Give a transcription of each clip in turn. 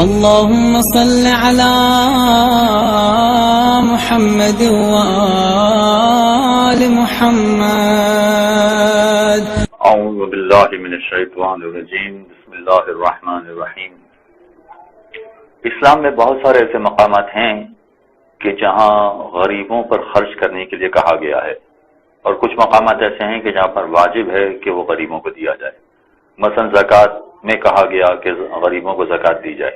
اللهم صل على محمد وآل محمد. اعوذ باللہ من الشیطان الرجیم. بسم اللہ الرحمن الرحیم. اسلام میں بہت سارے ایسے مقامات ہیں کہ جہاں غریبوں پر خرچ کرنے کے لیے کہا گیا ہے، اور کچھ مقامات ایسے ہیں کہ جہاں پر واجب ہے کہ وہ غریبوں کو دیا جائے. مثلا زکوٰۃ میں کہا گیا کہ غریبوں کو زکوٰۃ دی جائے،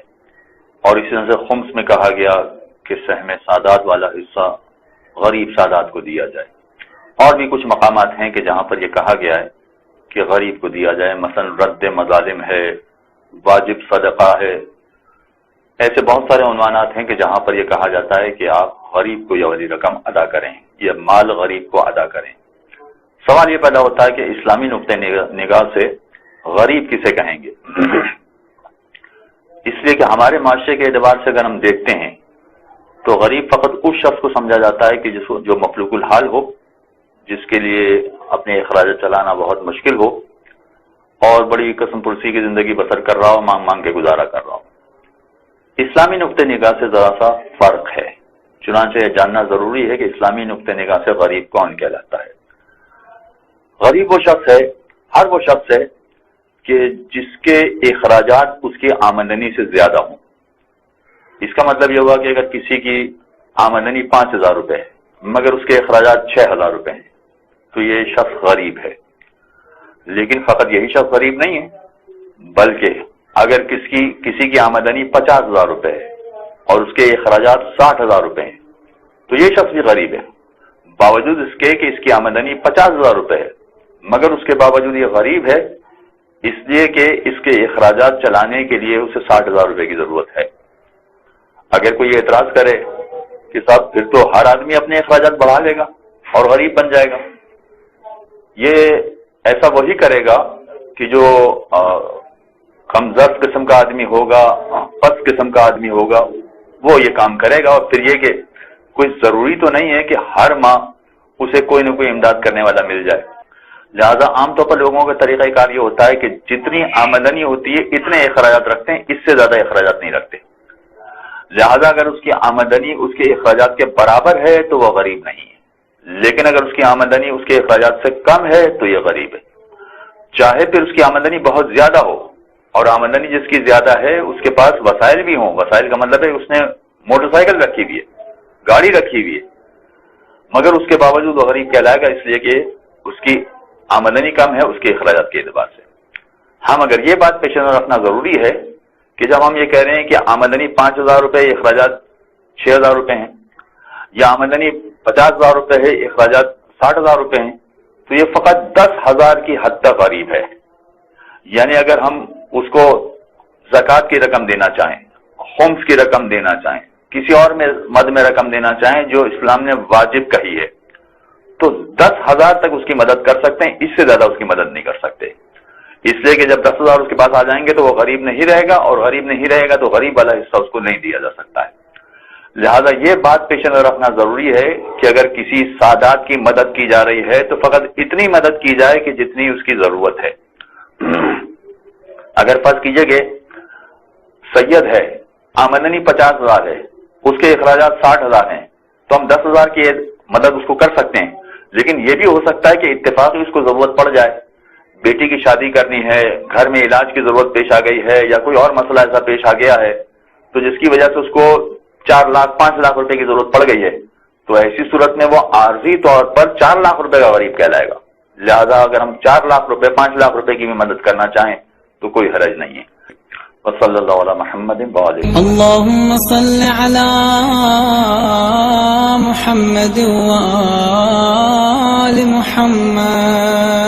اور اسی طرح سے خمس میں کہا گیا کہ سہم سادات والا حصہ غریب سادات کو دیا جائے. اور بھی کچھ مقامات ہیں کہ جہاں پر یہ کہا گیا ہے کہ غریب کو دیا جائے، مثلا رد مظالم ہے، واجب صدقہ ہے. ایسے بہت سارے عنوانات ہیں کہ جہاں پر یہ کہا جاتا ہے کہ آپ غریب کو یہ والی رقم ادا کریں، یہ مال غریب کو ادا کریں. سوال یہ پیدا ہوتا ہے کہ اسلامی نقطۂ نگاہ سے غریب کسے کہیں گے؟ اس لیے کہ ہمارے معاشرے کے اعتبار سے اگر ہم دیکھتے ہیں تو غریب فقط اس شخص کو سمجھا جاتا ہے کہ جو مفلوک الحال ہو، جس کے لیے اپنے اخراجات چلانا بہت مشکل ہو، اور بڑی قسم پرسی کی زندگی بسر کر رہا ہو، مانگ مانگ کے گزارا کر رہا ہو. اسلامی نقطۂ نگاہ سے ذرا سا فرق ہے، چنانچہ یہ جاننا ضروری ہے کہ اسلامی نقطۂ نگاہ سے غریب کون کہلاتا ہے. غریب وہ شخص ہے، ہر وہ شخص ہے کہ جس کے اخراجات اس کی آمدنی سے زیادہ ہوں. اس کا مطلب یہ ہوا کہ اگر کسی کی آمدنی 5,000 روپے ہے مگر اس کے اخراجات 6,000 روپے ہیں تو یہ شخص غریب ہے. لیکن فقط یہی شخص غریب نہیں ہے، بلکہ اگر کسی کی آمدنی 50,000 روپے ہے اور اس کے اخراجات 60,000 روپے ہیں تو یہ شخص بھی غریب ہے. باوجود اس کے کہ اس کی آمدنی 50,000 روپے ہے مگر اس کے باوجود یہ غریب ہے، اس لیے کہ اس کے اخراجات چلانے کے لیے اسے 60,000 روپے کی ضرورت ہے. اگر کوئی اعتراض کرے کہ صاحب پھر تو ہر آدمی اپنے اخراجات بڑھا لے گا اور غریب بن جائے گا، یہ ایسا وہی کرے گا کہ جو کمزور قسم کا آدمی ہوگا، پست قسم کا آدمی ہوگا، وہ یہ کام کرے گا. اور پھر یہ کہ کوئی ضروری تو نہیں ہے کہ ہر ماہ اسے کوئی نہ کوئی امداد کرنے والا مل جائے. لہذا عام طور پر لوگوں کا طریقہ کار یہ ہوتا ہے کہ جتنی آمدنی ہوتی ہے اتنے اخراجات رکھتے ہیں، اس سے زیادہ اخراجات نہیں رکھتے. لہذا اگر اس کی آمدنی اس کے اخراجات کے برابر ہے تو وہ غریب نہیں ہے، لیکن اگر اس کی آمدنی اس کے اخراجات سے کم ہے تو یہ غریب ہے. چاہے پھر اس کی آمدنی بہت زیادہ ہو، اور آمدنی جس کی زیادہ ہے اس کے پاس وسائل بھی ہوں. وسائل کا مطلب ہے اس نے موٹر سائیکل رکھی ہوئی ہے، گاڑی رکھی ہوئی ہے، مگر اس کے باوجود وہ غریب کہلائے گا، اس لیے کہ اس کی آمدنی کم ہے اس کے اخراجات کے اعتبار سے. ہم اگر یہ بات پیش نظر رکھنا ضروری ہے کہ جب ہم یہ کہہ رہے ہیں کہ آمدنی 5,000 روپے اخراجات 6,000 روپے ہیں، یا آمدنی 50,000 روپے ہے اخراجات 60,000 روپے ہیں، تو یہ فقط 10,000 کی حد تک غریب ہے. یعنی اگر ہم اس کو زکوٰۃ کی رقم دینا چاہیں، خمس کی رقم دینا چاہیں، کسی اور مد میں رقم دینا چاہیں جو اسلام نے واجب کہی ہے، تو 10,000 تک اس کی مدد کر سکتے ہیں، اس سے زیادہ اس کی مدد نہیں کر سکتے. اس لیے کہ جب 10,000 اس کے پاس آ جائیں گے تو وہ غریب نہیں رہے گا، اور غریب نہیں رہے گا تو غریب والا حصہ اس کو نہیں دیا جا سکتا ہے. لہذا یہ بات پیش نظر رکھنا ضروری ہے کہ اگر کسی سادات کی مدد کی جا رہی ہے تو فقط اتنی مدد کی جائے کہ جتنی اس کی ضرورت ہے. اگر فرض کیجئے کہ سید ہے، آمدنی 50,000 ہے، اس کے اخراجات 60,000 ہیں، تو ہم 10,000 کی مدد اس کو کر سکتے ہیں. لیکن یہ بھی ہو سکتا ہے کہ اتفاقی اس کو ضرورت پڑ جائے، بیٹی کی شادی کرنی ہے، گھر میں علاج کی ضرورت پیش آ گئی ہے، یا کوئی اور مسئلہ ایسا پیش آ گیا ہے تو جس کی وجہ سے اس کو 4 لاکھ 5 لاکھ روپے کی ضرورت پڑ گئی ہے، تو ایسی صورت میں وہ عارضی طور پر 4 لاکھ روپے کا غریب کہلائے گا. لہذا اگر ہم 4 لاکھ روپے 5 لاکھ روپے کی بھی مدد کرنا چاہیں تو کوئی حرج نہیں ہے. وصلی اللہ علی محمد وآلہ. اللهم صل على محمد وآل محمد.